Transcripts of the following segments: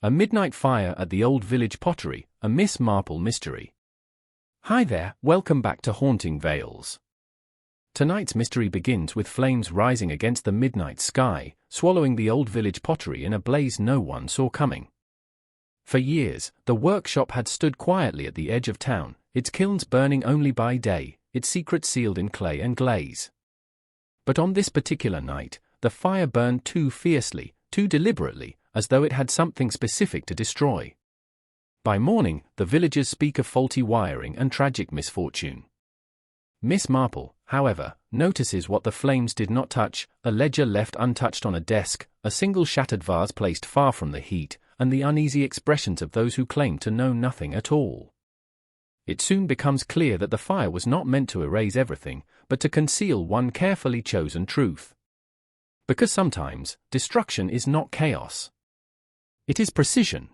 A midnight fire at the old village pottery, a Miss Marple mystery. Hi there, welcome back to Haunting Vales. Tonight's mystery begins with flames rising against the midnight sky, swallowing the old village pottery in a blaze no one saw coming. For years, the workshop had stood quietly at the edge of town, its kilns burning only by day, its secrets sealed in clay and glaze. But on this particular night, the fire burned too fiercely, too deliberately, as though it had something specific to destroy. By morning, the villagers speak of faulty wiring and tragic misfortune. Miss Marple, however, notices what the flames did not touch: a ledger left untouched on a desk, a single shattered vase placed far from the heat, and the uneasy expressions of those who claim to know nothing at all. It soon becomes clear that the fire was not meant to erase everything, but to conceal one carefully chosen truth. Because sometimes, destruction is not chaos. It is precision.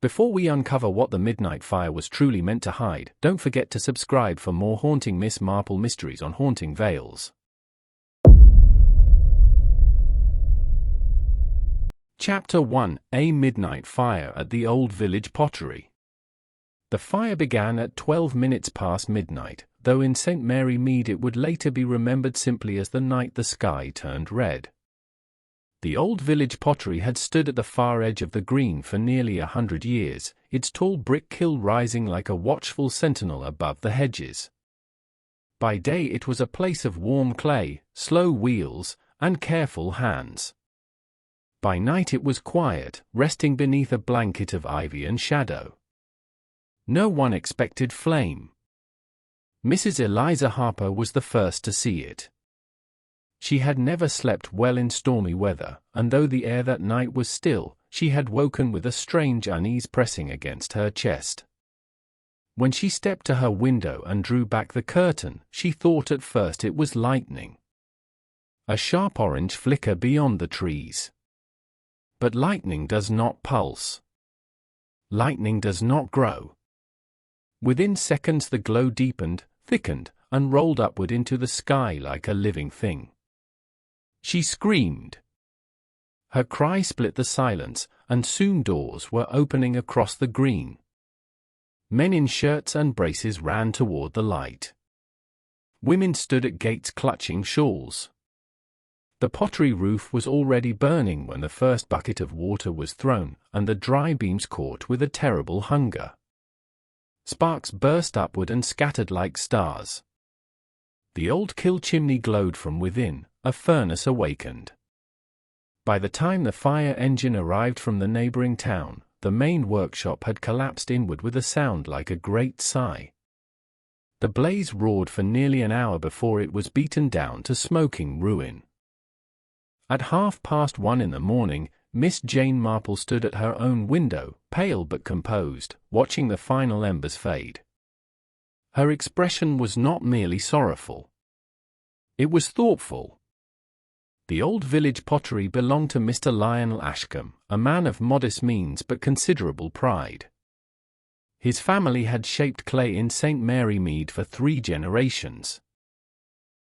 Before we uncover what the midnight fire was truly meant to hide, don't forget to subscribe for more haunting Miss Marple mysteries on Haunting Vales. Chapter 1: A Midnight Fire at the Old Village Pottery. The fire began at 12 minutes past midnight, though in St. Mary Mead it would later be remembered simply as the night the sky turned red. The old village pottery had stood at the far edge of the green for nearly 100 years, its tall brick kiln rising like a watchful sentinel above the hedges. By day it was a place of warm clay, slow wheels, and careful hands. By night it was quiet, resting beneath a blanket of ivy and shadow. No one expected flame. Mrs. Eliza Harper was the first to see it. She had never slept well in stormy weather, and though the air that night was still, she had woken with a strange unease pressing against her chest. When she stepped to her window and drew back the curtain, she thought at first it was lightning. A sharp orange flicker beyond the trees. But lightning does not pulse. Lightning does not grow. Within seconds the glow deepened, thickened, and rolled upward into the sky like a living thing. She screamed. Her cry split the silence, and soon doors were opening across the green. Men in shirts and braces ran toward the light. Women stood at gates clutching shawls. The pottery roof was already burning when the first bucket of water was thrown, and the dry beams caught with a terrible hunger. Sparks burst upward and scattered like stars. The old kiln chimney glowed from within, a furnace awakened. By the time the fire engine arrived from the neighboring town, the main workshop had collapsed inward with a sound like a great sigh. The blaze roared for nearly an hour before it was beaten down to smoking ruin. At 1:30 in the morning, Miss Jane Marple stood at her own window, pale but composed, watching the final embers fade. Her expression was not merely sorrowful. It was thoughtful. The old village pottery belonged to Mr. Lionel Ashcombe, a man of modest means but considerable pride. His family had shaped clay in St. Mary Mead for 3 generations.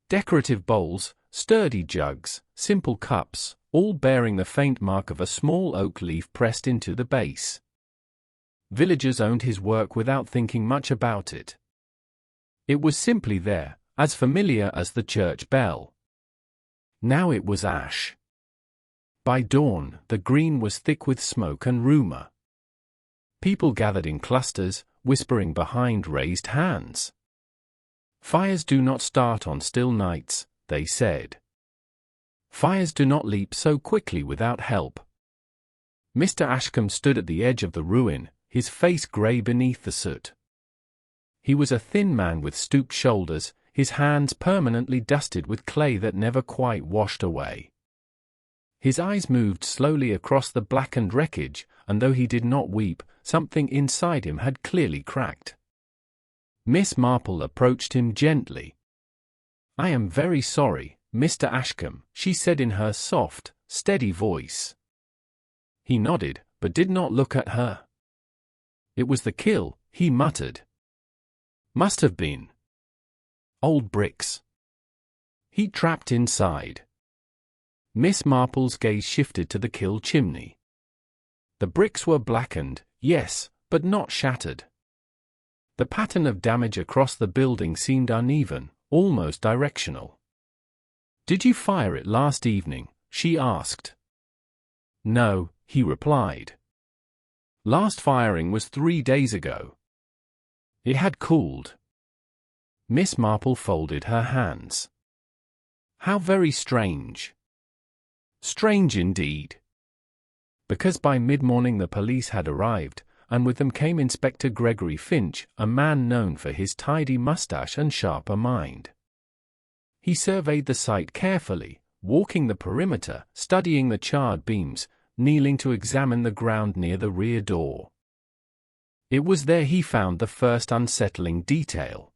Decorative bowls, sturdy jugs, simple cups, all bearing the faint mark of a small oak leaf pressed into the base. Villagers owned his work without thinking much about it. It was simply there, as familiar as the church bell. Now it was ash. By dawn, the green was thick with smoke and rumor. People gathered in clusters, whispering behind raised hands. Fires do not start on still nights, they said. Fires do not leap so quickly without help. Mr. Ashcombe stood at the edge of the ruin, his face grey beneath the soot. He was a thin man with stooped shoulders, his hands permanently dusted with clay that never quite washed away. His eyes moved slowly across the blackened wreckage, and though he did not weep, something inside him had clearly cracked. Miss Marple approached him gently. "I am very sorry, Mr. Ashcombe," she said in her soft, steady voice. He nodded, but did not look at her. "It was the kiln," he muttered. "Must have been. Old bricks. Heat trapped inside." Miss Marple's gaze shifted to the kiln chimney. The bricks were blackened, yes, but not shattered. The pattern of damage across the building seemed uneven, almost directional. "Did you fire it last evening?" she asked. "No," he replied. "Last firing was 3 days ago." It had cooled. Miss Marple folded her hands. "How very strange." Strange indeed. Because by mid-morning the police had arrived, and with them came Inspector Gregory Finch, a man known for his tidy mustache and sharper mind. He surveyed the site carefully, walking the perimeter, studying the charred beams, kneeling to examine the ground near the rear door. It was there he found the first unsettling detail.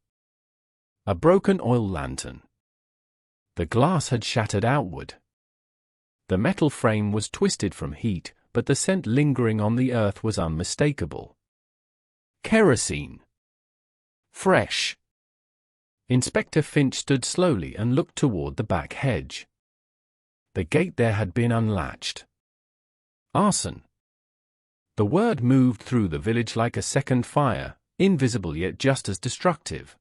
A broken oil lantern. The glass had shattered outward. The metal frame was twisted from heat, but the scent lingering on the earth was unmistakable. Kerosene. Fresh. Inspector Finch stood slowly and looked toward the back hedge. The gate there had been unlatched. Arson. The word moved through the village like a second fire, invisible yet just as destructive.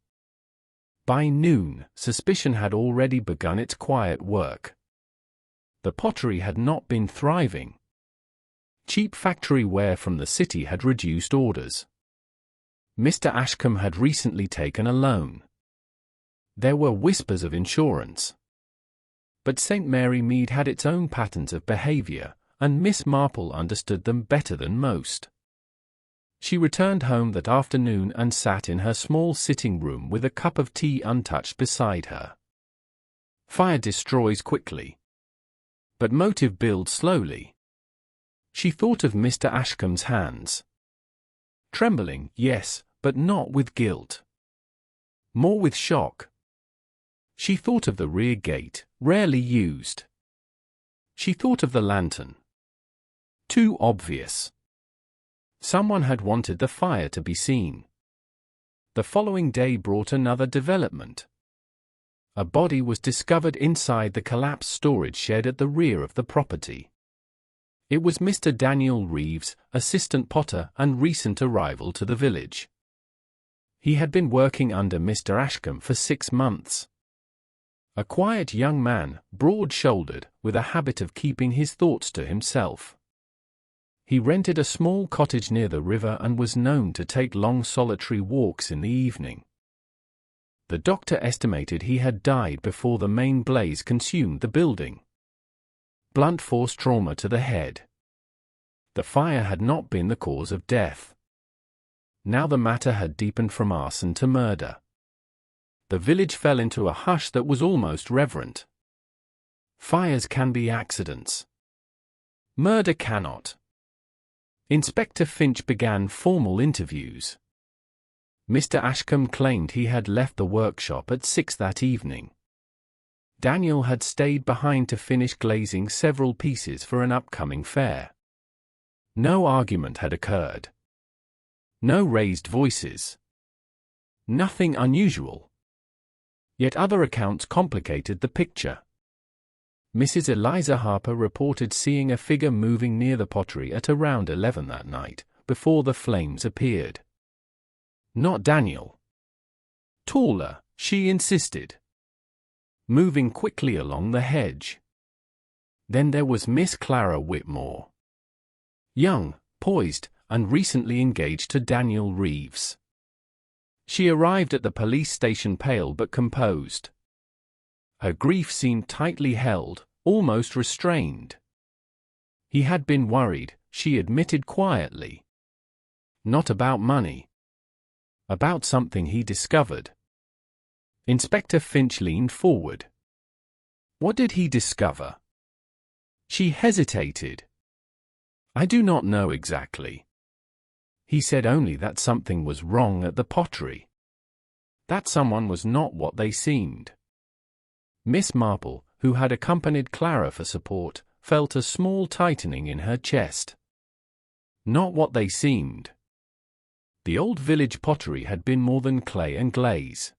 By noon, suspicion had already begun its quiet work. The pottery had not been thriving. Cheap factory ware from the city had reduced orders. Mr. Ashcombe had recently taken a loan. There were whispers of insurance. But St. Mary Mead had its own patterns of behavior, and Miss Marple understood them better than most. She returned home that afternoon and sat in her small sitting room with a cup of tea untouched beside her. Fire destroys quickly. But motive builds slowly. She thought of Mr. Ashcombe's hands. Trembling, yes, but not with guilt. More with shock. She thought of the rear gate, rarely used. She thought of the lantern. Too obvious. Someone had wanted the fire to be seen. The following day brought another development. A body was discovered inside the collapsed storage shed at the rear of the property. It was Mr. Daniel Reeves, assistant potter and recent arrival to the village. He had been working under Mr. Ashcombe for 6 months. A quiet young man, broad-shouldered, with a habit of keeping his thoughts to himself. He rented a small cottage near the river and was known to take long solitary walks in the evening. The doctor estimated he had died before the main blaze consumed the building. Blunt force trauma to the head. The fire had not been the cause of death. Now the matter had deepened from arson to murder. The village fell into a hush that was almost reverent. Fires can be accidents. Murder cannot. Inspector Finch began formal interviews. Mr. Ashcombe claimed he had left the workshop at 6 that evening. Daniel had stayed behind to finish glazing several pieces for an upcoming fair. No argument had occurred. No raised voices. Nothing unusual. Yet other accounts complicated the picture. Mrs. Eliza Harper reported seeing a figure moving near the pottery at around 11 that night, before the flames appeared. Not Daniel. Taller, she insisted. Moving quickly along the hedge. Then there was Miss Clara Whitmore. Young, poised, and recently engaged to Daniel Reeves. She arrived at the police station pale but composed. Her grief seemed tightly held, almost restrained. He had been worried, she admitted quietly. Not about money. About something he discovered. Inspector Finch leaned forward. What did he discover? She hesitated. I do not know exactly. He said only that something was wrong at the pottery. That someone was not what they seemed. Miss Marple, who had accompanied Clara for support, felt a small tightening in her chest. Not what they seemed. The old village pottery had been more than clay and glaze.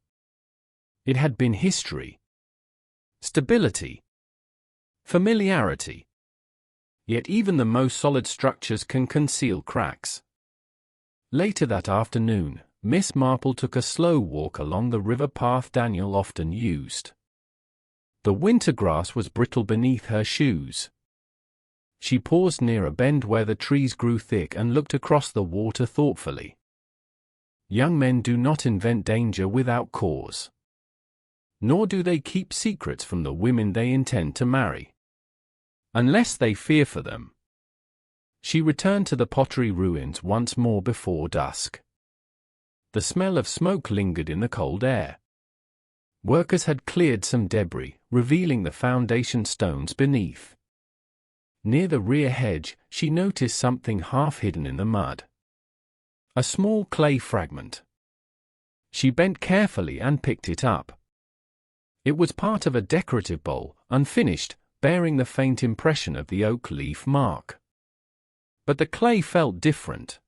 It had been history. Stability. Familiarity. Yet even the most solid structures can conceal cracks. Later that afternoon, Miss Marple took a slow walk along the river path Daniel often used. The winter grass was brittle beneath her shoes. She paused near a bend where the trees grew thick and looked across the water thoughtfully. Young men do not invent danger without cause. Nor do they keep secrets from the women they intend to marry. Unless they fear for them. She returned to the pottery ruins once more before dusk. The smell of smoke lingered in the cold air. Workers had cleared some debris, revealing the foundation stones beneath. Near the rear hedge, she noticed something half hidden in the mud. A small clay fragment. She bent carefully and picked it up. It was part of a decorative bowl, unfinished, bearing the faint impression of the oak leaf mark. But the clay felt different.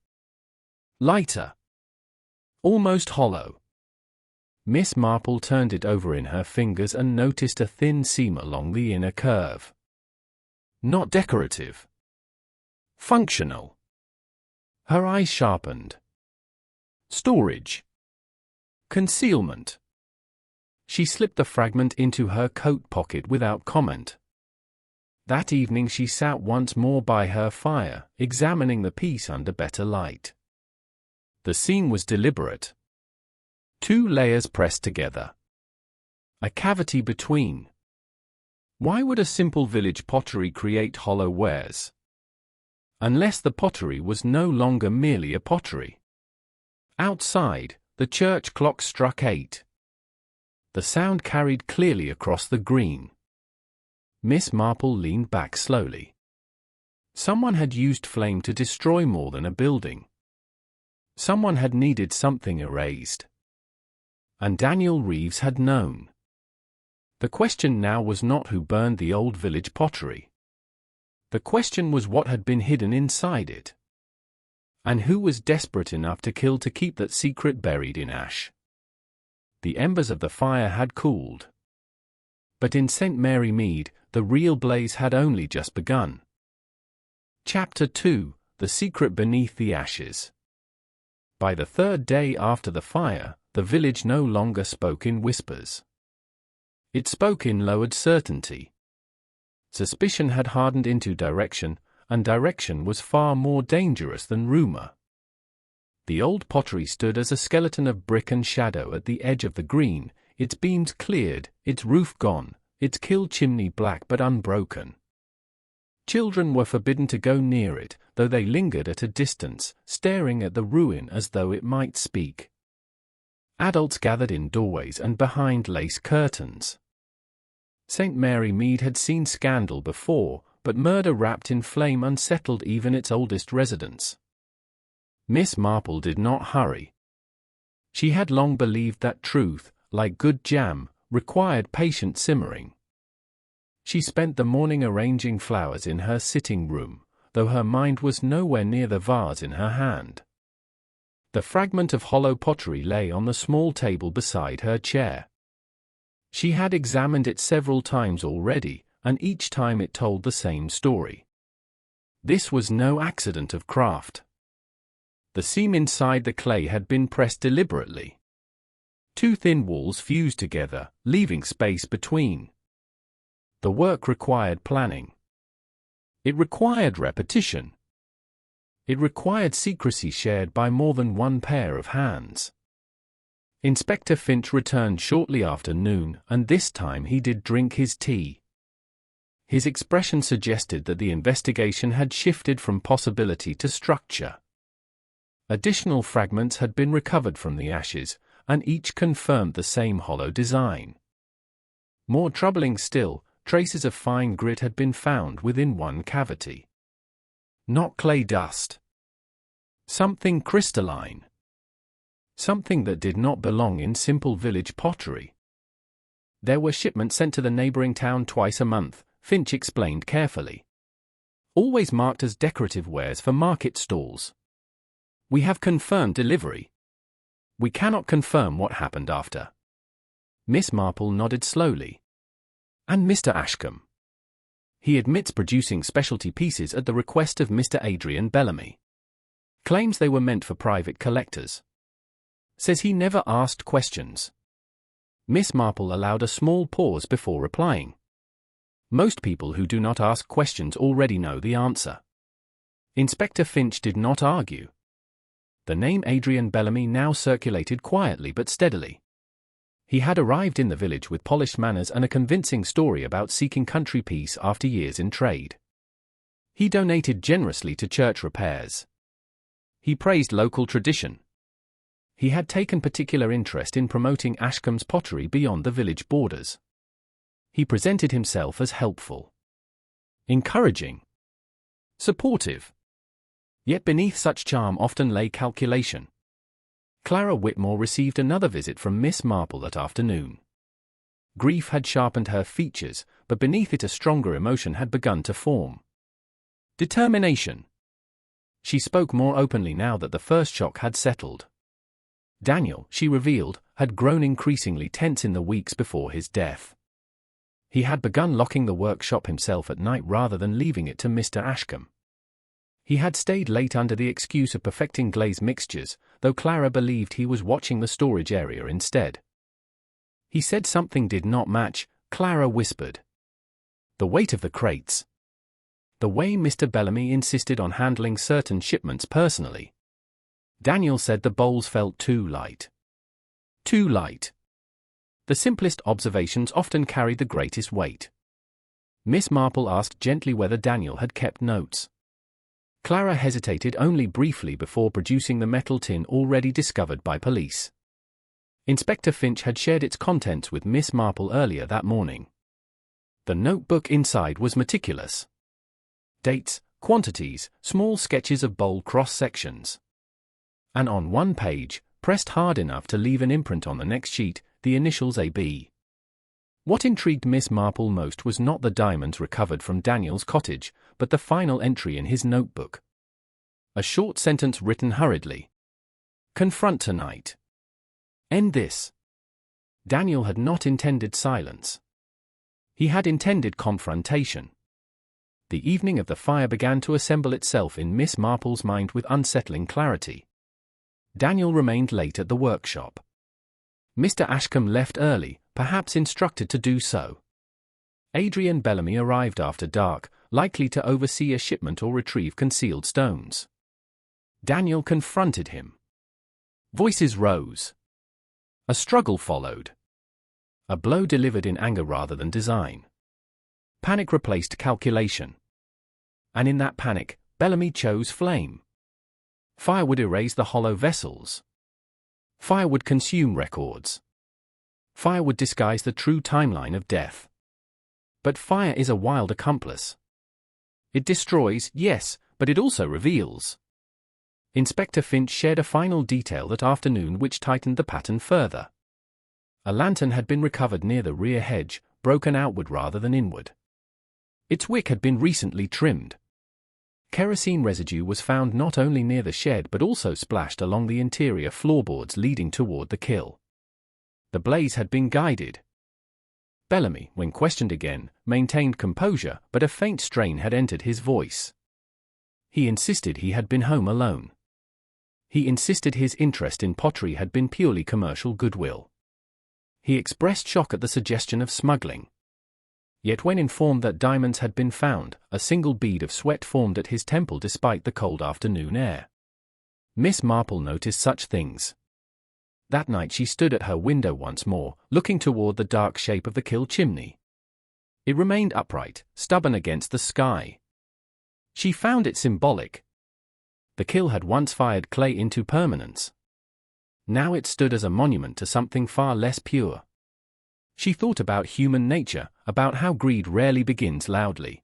Lighter. Almost hollow. Miss Marple turned it over in her fingers and noticed a thin seam along the inner curve. Not decorative. Functional. Her eyes sharpened. Storage. Concealment. She slipped the fragment into her coat pocket without comment. That evening she sat once more by her fire, examining the piece under better light. The seam was deliberate. 2 layers pressed together. A cavity between. Why would a simple village pottery create hollow wares? Unless the pottery was no longer merely a pottery. Outside, the church clock struck 8. The sound carried clearly across the green. Miss Marple leaned back slowly. Someone had used flame to destroy more than a building. Someone had needed something erased. And Daniel Reeves had known. The question now was not who burned the old village pottery. The question was what had been hidden inside it. And who was desperate enough to kill to keep that secret buried in ash. The embers of the fire had cooled. But in St. Mary Mead, the real blaze had only just begun. Chapter 2: The Secret Beneath the Ashes. By the 3rd day after the fire, the village no longer spoke in whispers. It spoke in lowered certainty. Suspicion had hardened into direction, and direction was far more dangerous than rumor. The old pottery stood as a skeleton of brick and shadow at the edge of the green, its beams cleared, its roof gone, its kill chimney black but unbroken. Children were forbidden to go near it, though they lingered at a distance, staring at the ruin as though it might speak. Adults gathered in doorways and behind lace curtains. St. Mary Mead had seen scandal before, but murder wrapped in flame unsettled even its oldest residents. Miss Marple did not hurry. She had long believed that truth, like good jam, required patient simmering. She spent the morning arranging flowers in her sitting room, though her mind was nowhere near the vase in her hand. The fragment of hollow pottery lay on the small table beside her chair. She had examined it several times already, and each time it told the same story. This was no accident of craft. The seam inside the clay had been pressed deliberately. 2 thin walls fused together, leaving space between. The work required planning. It required repetition. It required secrecy shared by more than one pair of hands. Inspector Finch returned shortly after noon, and this time he did drink his tea. His expression suggested that the investigation had shifted from possibility to structure. Additional fragments had been recovered from the ashes, and each confirmed the same hollow design. More troubling still, traces of fine grit had been found within one cavity. Not clay dust. Something crystalline. Something that did not belong in simple village pottery. There were shipments sent to the neighboring town twice a month, Finch explained carefully. Always marked as decorative wares for market stalls. We have confirmed delivery. We cannot confirm what happened after. Miss Marple nodded slowly. And Mr. Ashcombe? He admits producing specialty pieces at the request of Mr. Adrian Bellamy. Claims they were meant for private collectors. Says he never asked questions. Miss Marple allowed a small pause before replying. Most people who do not ask questions already know the answer. Inspector Finch did not argue. The name Adrian Bellamy now circulated quietly but steadily. He had arrived in the village with polished manners and a convincing story about seeking country peace after years in trade. He donated generously to church repairs. He praised local tradition. He had taken particular interest in promoting Ashcombe's pottery beyond the village borders. He presented himself as helpful, encouraging, supportive. Yet beneath such charm often lay calculation. Clara Whitmore received another visit from Miss Marple that afternoon. Grief had sharpened her features, but beneath it a stronger emotion had begun to form. Determination. She spoke more openly now that the first shock had settled. Daniel, she revealed, had grown increasingly tense in the weeks before his death. He had begun locking the workshop himself at night rather than leaving it to Mr. Ashcombe. He had stayed late under the excuse of perfecting glaze mixtures, though Clara believed he was watching the storage area instead. He said something did not match, Clara whispered. The weight of the crates. The way Mr. Bellamy insisted on handling certain shipments personally. Daniel said the bowls felt too light. Too light. The simplest observations often carried the greatest weight. Miss Marple asked gently whether Daniel had kept notes. Clara hesitated only briefly before producing the metal tin already discovered by police. Inspector Finch had shared its contents with Miss Marple earlier that morning. The notebook inside was meticulous. Dates, quantities, small sketches of bowl cross-sections. And on one page, pressed hard enough to leave an imprint on the next sheet, the initials AB. What intrigued Miss Marple most was not the diamonds recovered from Daniel's cottage, but the final entry in his notebook. A short sentence written hurriedly. Confront tonight. End this. Daniel had not intended silence. He had intended confrontation. The evening of the fire began to assemble itself in Miss Marple's mind with unsettling clarity. Daniel remained late at the workshop. Mr. Ashcombe left early, perhaps instructed to do so. Adrian Bellamy arrived after dark, likely to oversee a shipment or retrieve concealed stones. Daniel confronted him. Voices rose. A struggle followed. A blow delivered in anger rather than design. Panic replaced calculation. And in that panic, Bellamy chose flame. Fire would erase the hollow vessels. Fire would consume records. Fire would disguise the true timeline of death. But fire is a wild accomplice. It destroys, yes, but it also reveals. Inspector Finch shared a final detail that afternoon which tightened the pattern further. A lantern had been recovered near the rear hedge, broken outward rather than inward. Its wick had been recently trimmed. Kerosene residue was found not only near the shed but also splashed along the interior floorboards leading toward the kill. The blaze had been guided. Bellamy, when questioned again, maintained composure, but a faint strain had entered his voice. He insisted he had been home alone. He insisted his interest in pottery had been purely commercial goodwill. He expressed shock at the suggestion of smuggling. Yet when informed that diamonds had been found, a single bead of sweat formed at his temple despite the cold afternoon air. Miss Marple noticed such things. That night she stood at her window once more, looking toward the dark shape of the kill chimney. It remained upright, stubborn against the sky. She found it symbolic. The kill had once fired clay into permanence. Now it stood as a monument to something far less pure. She thought about human nature, about how greed rarely begins loudly.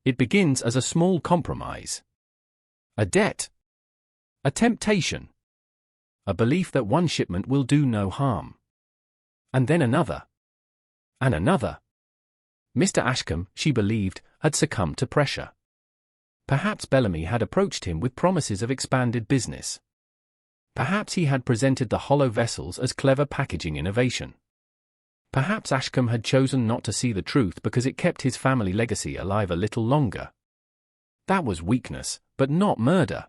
It begins as a small compromise. A debt. A temptation. A belief that one shipment will do no harm. And then another. And another. Mr. Ashcombe, she believed, had succumbed to pressure. Perhaps Bellamy had approached him with promises of expanded business. Perhaps he had presented the hollow vessels as clever packaging innovation. Perhaps Ashcombe had chosen not to see the truth because it kept his family legacy alive a little longer. That was weakness, but not murder.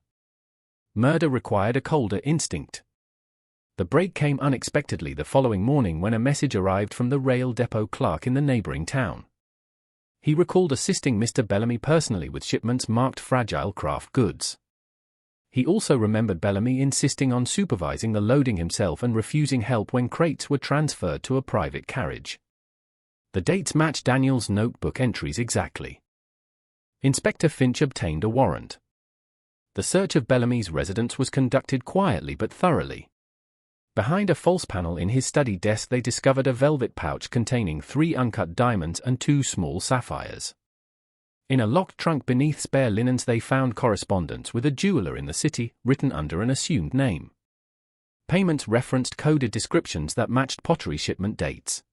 Murder required a colder instinct. The break came unexpectedly the following morning when a message arrived from the rail depot clerk in the neighboring town. He recalled assisting Mr. Bellamy personally with shipments marked fragile craft goods. He also remembered Bellamy insisting on supervising the loading himself and refusing help when crates were transferred to a private carriage. The dates matched Daniel's notebook entries exactly. Inspector Finch obtained a warrant. The search of Bellamy's residence was conducted quietly but thoroughly. Behind a false panel in his study desk they discovered a velvet pouch containing 3 uncut diamonds and 2 small sapphires. In a locked trunk beneath spare linens they found correspondence with a jeweler in the city, written under an assumed name. Payments referenced coded descriptions that matched Pottery shipment dates.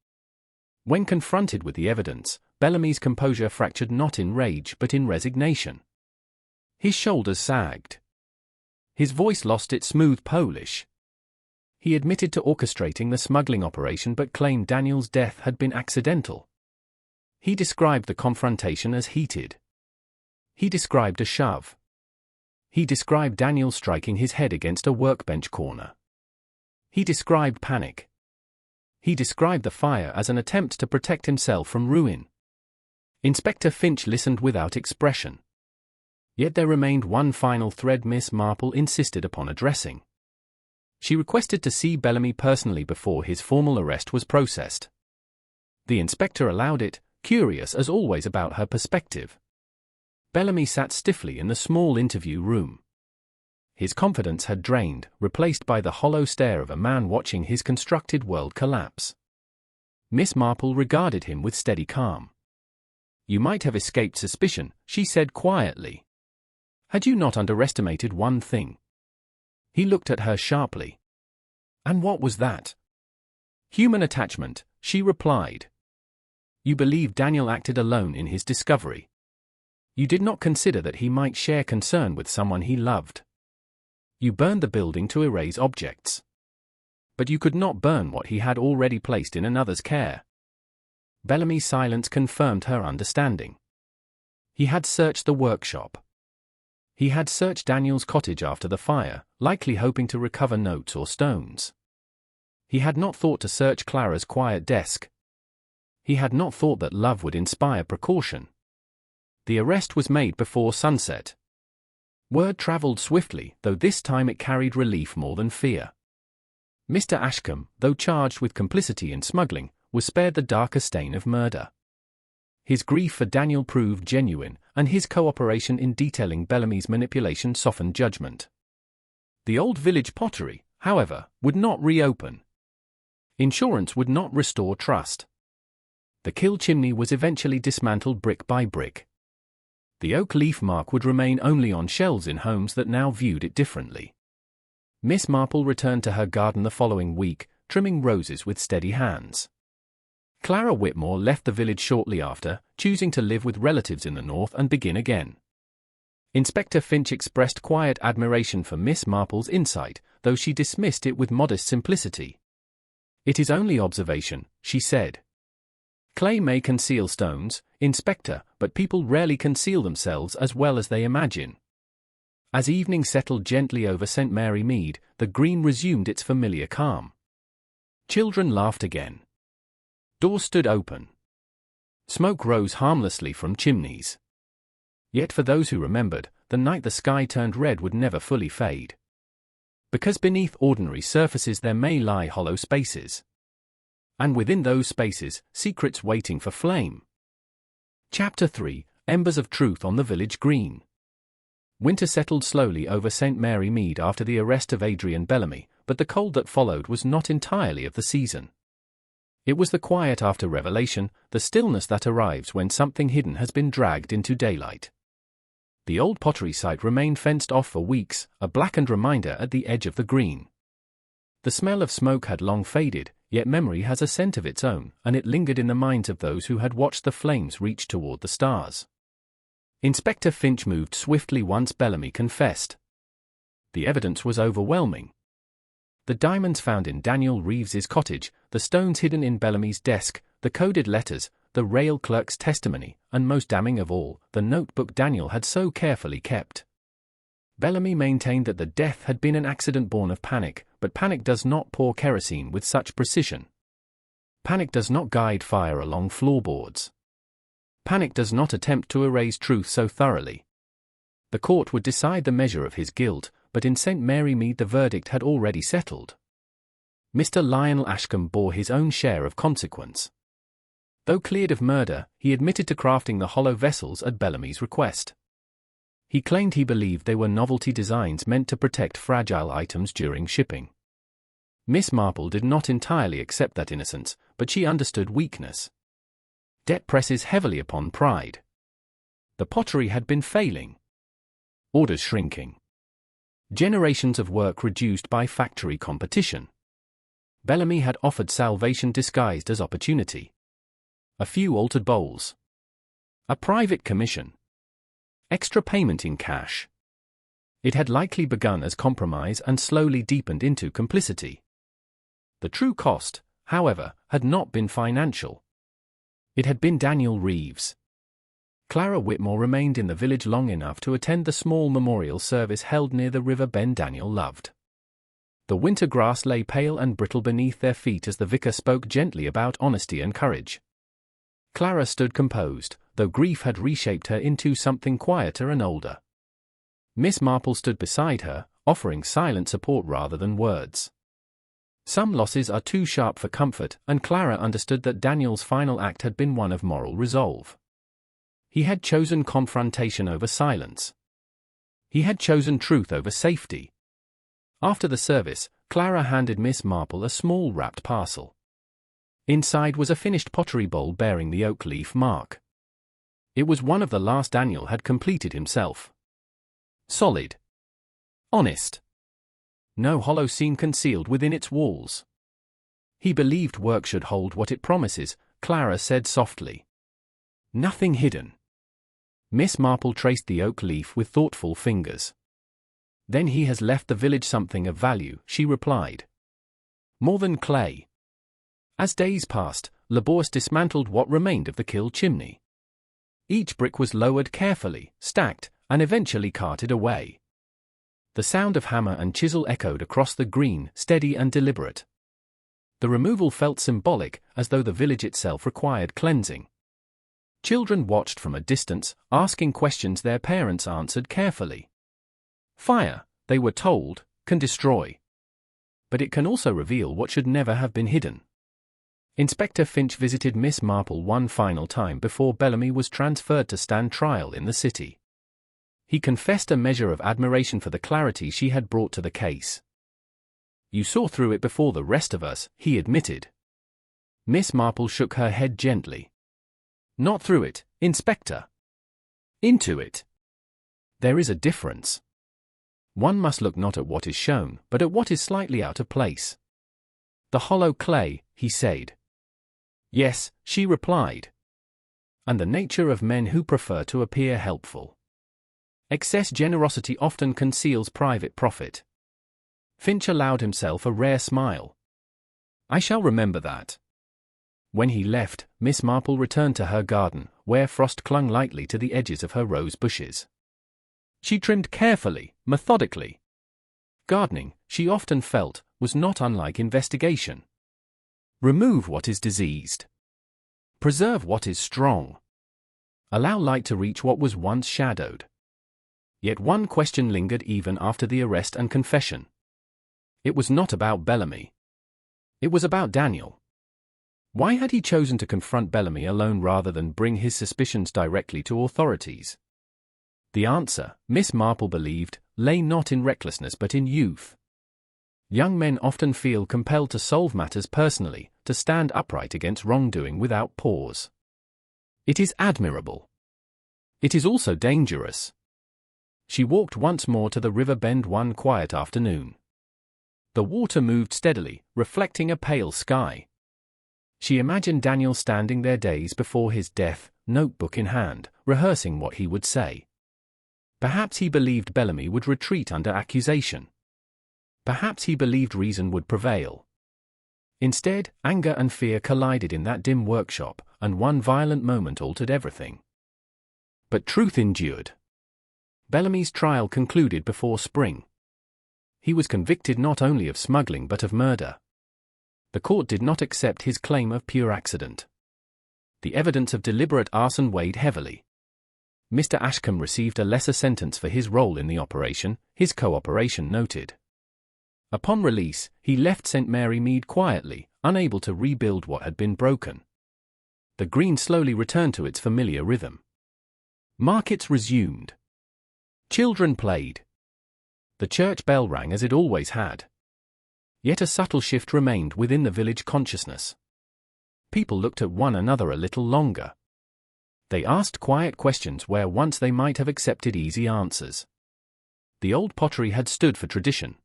When confronted with the evidence, Bellamy's composure fractured not in rage but in resignation. His shoulders sagged. His voice lost its smooth polish. He admitted to orchestrating the smuggling operation but claimed Daniel's death had been accidental. He described the confrontation as heated. He described a shove. He described Daniel striking his head against a workbench corner. He described panic. He described the fire as an attempt to protect himself from ruin. Inspector Finch listened without expression. Yet there remained one final thread Miss Marple insisted upon addressing. She requested to see Bellamy personally before his formal arrest was processed. The inspector allowed it, curious as always about her perspective. Bellamy sat stiffly in the small interview room. His confidence had drained, replaced by the hollow stare of a man watching his constructed world collapse. Miss Marple regarded him with steady calm. "You might have escaped suspicion," she said quietly. "Had you not underestimated one thing?" He looked at her sharply. "And what was that?" "Human attachment," she replied. "You believed Daniel acted alone in his discovery. You did not consider that he might share concern with someone he loved. You burned the building to erase objects. But you could not burn what he had already placed in another's care." Bellamy's silence confirmed her understanding. He had searched the workshop. He had searched Daniel's cottage after the fire, likely hoping to recover notes or stones. He had not thought to search Clara's quiet desk. He had not thought that love would inspire precaution. The arrest was made before sunset. Word traveled swiftly, though this time it carried relief more than fear. Mr. Ashcombe, though charged with complicity in smuggling, was spared the darker stain of murder. His grief for Daniel proved genuine, and his cooperation in detailing Bellamy's manipulation softened judgment. The old village pottery, however, would not reopen. Insurance would not restore trust. The kill chimney was eventually dismantled brick by brick. The oak leaf mark would remain only on shelves in homes that now viewed it differently. Miss Marple returned to her garden the following week, trimming roses with steady hands. Clara Whitmore left the village shortly after, choosing to live with relatives in the north and begin again. Inspector Finch expressed quiet admiration for Miss Marple's insight, though she dismissed it with modest simplicity. "It is only observation," she said. "Clay may conceal stones, Inspector, but people rarely conceal themselves as well as they imagine." As evening settled gently over St. Mary Mead, the green resumed its familiar calm. Children laughed again. Doors stood open. Smoke rose harmlessly from chimneys. Yet for those who remembered, the night the sky turned red would never fully fade. Because beneath ordinary surfaces there may lie hollow spaces. And within those spaces, secrets waiting for flame. Chapter 3, Embers of Truth on the Village Green. Winter settled slowly over St. Mary Mead after the arrest of Adrian Bellamy, but the cold that followed was not entirely of the season. It was the quiet after revelation, the stillness that arrives when something hidden has been dragged into daylight. The old pottery site remained fenced off for weeks, a blackened reminder at the edge of the green. The smell of smoke had long faded, yet memory has a scent of its own, and it lingered in the minds of those who had watched the flames reach toward the stars. Inspector Finch moved swiftly once Bellamy confessed. The evidence was overwhelming. The diamonds found in Daniel Reeves's cottage, the stones hidden in Bellamy's desk, the coded letters, the rail clerk's testimony, and most damning of all, the notebook Daniel had so carefully kept. Bellamy maintained that the death had been an accident born of panic, but panic does not pour kerosene with such precision. Panic does not guide fire along floorboards. Panic does not attempt to erase truth so thoroughly. The court would decide the measure of his guilt, but in St. Mary Mead the verdict had already settled. Mr. Lionel Ashcombe bore his own share of consequence. Though cleared of murder, he admitted to crafting the hollow vessels at Bellamy's request. He claimed he believed they were novelty designs meant to protect fragile items during shipping. Miss Marple did not entirely accept that innocence, but she understood weakness. Debt presses heavily upon pride. The pottery had been failing. Orders shrinking. Generations of work reduced by factory competition. Bellamy had offered salvation disguised as opportunity. A few altered bowls. A private commission. Extra payment in cash. It had likely begun as compromise and slowly deepened into complicity. The true cost, however, had not been financial. It had been Daniel Reeves. Clara Whitmore remained in the village long enough to attend the small memorial service held near the river bend Daniel loved. The winter grass lay pale and brittle beneath their feet as the vicar spoke gently about honesty and courage. Clara stood composed, though grief had reshaped her into something quieter and older. Miss Marple stood beside her, offering silent support rather than words. Some losses are too sharp for comfort, and Clara understood that Daniel's final act had been one of moral resolve. He had chosen confrontation over silence. He had chosen truth over safety. After the service, Clara handed Miss Marple a small wrapped parcel. Inside was a finished pottery bowl bearing the oak leaf mark. It was one of the last Daniel had completed himself. Solid. Honest. No hollow seam concealed within its walls. He believed work should hold what it promises, Clara said softly. Nothing hidden. Miss Marple traced the oak leaf with thoughtful fingers. Then he has left the village something of value, she replied. More than clay. As days passed, Labourse dismantled what remained of the kill chimney. Each brick was lowered carefully, stacked, and eventually carted away. The sound of hammer and chisel echoed across the green, steady and deliberate. The removal felt symbolic, as though the village itself required cleansing. Children watched from a distance, asking questions their parents answered carefully. Fire, they were told, can destroy. But it can also reveal what should never have been hidden. Inspector Finch visited Miss Marple one final time before Bellamy was transferred to stand trial in the city. He confessed a measure of admiration for the clarity she had brought to the case. You saw through it before the rest of us, he admitted. Miss Marple shook her head gently. Not through it, Inspector. Into it. There is a difference. One must look not at what is shown, but at what is slightly out of place. The hollow clay, he said. Yes, she replied. And the nature of men who prefer to appear helpful. Excess generosity often conceals private profit. Finch allowed himself a rare smile. I shall remember that. When he left, Miss Marple returned to her garden, where frost clung lightly to the edges of her rose bushes. She trimmed carefully, methodically. Gardening, she often felt, was not unlike investigation. Remove what is diseased. Preserve what is strong. Allow light to reach what was once shadowed. Yet one question lingered even after the arrest and confession. It was not about Bellamy. It was about Daniel. Why had he chosen to confront Bellamy alone rather than bring his suspicions directly to authorities? The answer, Miss Marple believed, lay not in recklessness but in youth. Young men often feel compelled to solve matters personally, to stand upright against wrongdoing without pause. It is admirable. It is also dangerous. She walked once more to the river bend one quiet afternoon. The water moved steadily, reflecting a pale sky. She imagined Daniel standing there days before his death, notebook in hand, rehearsing what he would say. Perhaps he believed Bellamy would retreat under accusation. Perhaps he believed reason would prevail. Instead, anger and fear collided in that dim workshop, and one violent moment altered everything. But truth endured. Bellamy's trial concluded before spring. He was convicted not only of smuggling but of murder. The court did not accept his claim of pure accident. The evidence of deliberate arson weighed heavily. Mr. Ashcombe received a lesser sentence for his role in the operation, his cooperation noted. Upon release, he left St. Mary Mead quietly, unable to rebuild what had been broken. The green slowly returned to its familiar rhythm. Markets resumed. Children played. The church bell rang as it always had. Yet a subtle shift remained within the village consciousness. People looked at one another a little longer. They asked quiet questions where once they might have accepted easy answers. The old pottery had stood for tradition.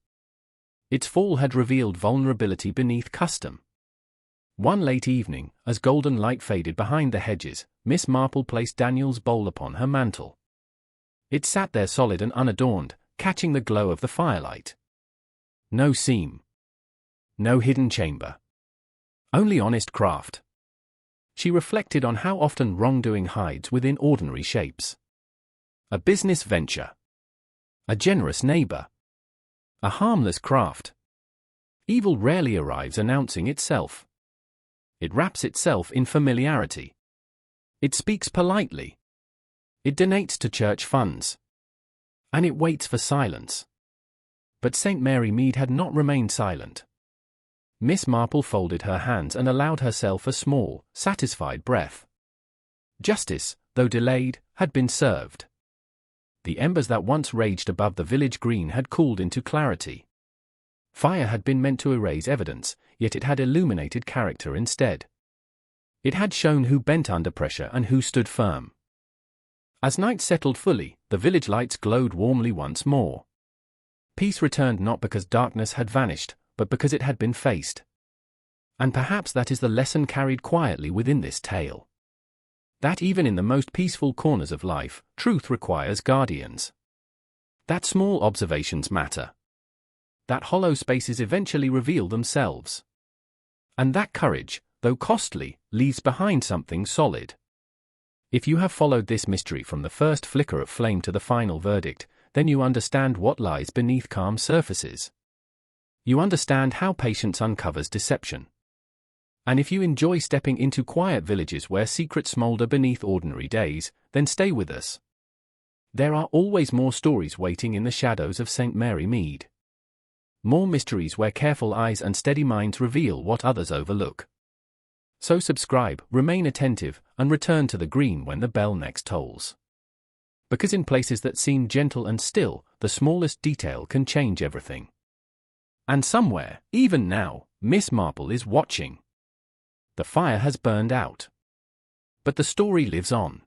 Its fall had revealed vulnerability beneath custom. One late evening, as golden light faded behind the hedges, Miss Marple placed Daniel's bowl upon her mantel. It sat there solid and unadorned, catching the glow of the firelight. No seam. No hidden chamber. Only honest craft. She reflected on how often wrongdoing hides within ordinary shapes. A business venture. A generous neighbor. A harmless craft. Evil rarely arrives announcing itself. It wraps itself in familiarity. It speaks politely. It donates to church funds. And it waits for silence. But St. Mary Mead had not remained silent. Miss Marple folded her hands and allowed herself a small, satisfied breath. Justice, though delayed, had been served. The embers that once raged above the village green had cooled into clarity. Fire had been meant to erase evidence, yet it had illuminated character instead. It had shown who bent under pressure and who stood firm. As night settled fully, the village lights glowed warmly once more. Peace returned not because darkness had vanished, but because it had been faced. And perhaps that is the lesson carried quietly within this tale. That even in the most peaceful corners of life, truth requires guardians. That small observations matter. That hollow spaces eventually reveal themselves. And that courage, though costly, leaves behind something solid. If you have followed this mystery from the first flicker of flame to the final verdict, then you understand what lies beneath calm surfaces. You understand how patience uncovers deception. And if you enjoy stepping into quiet villages where secrets smolder beneath ordinary days, then stay with us. There are always more stories waiting in the shadows of St. Mary Mead. More mysteries where careful eyes and steady minds reveal what others overlook. So subscribe, remain attentive, and return to the green when the bell next tolls. Because in places that seem gentle and still, the smallest detail can change everything. And somewhere, even now, Miss Marple is watching. The fire has burned out. But the story lives on.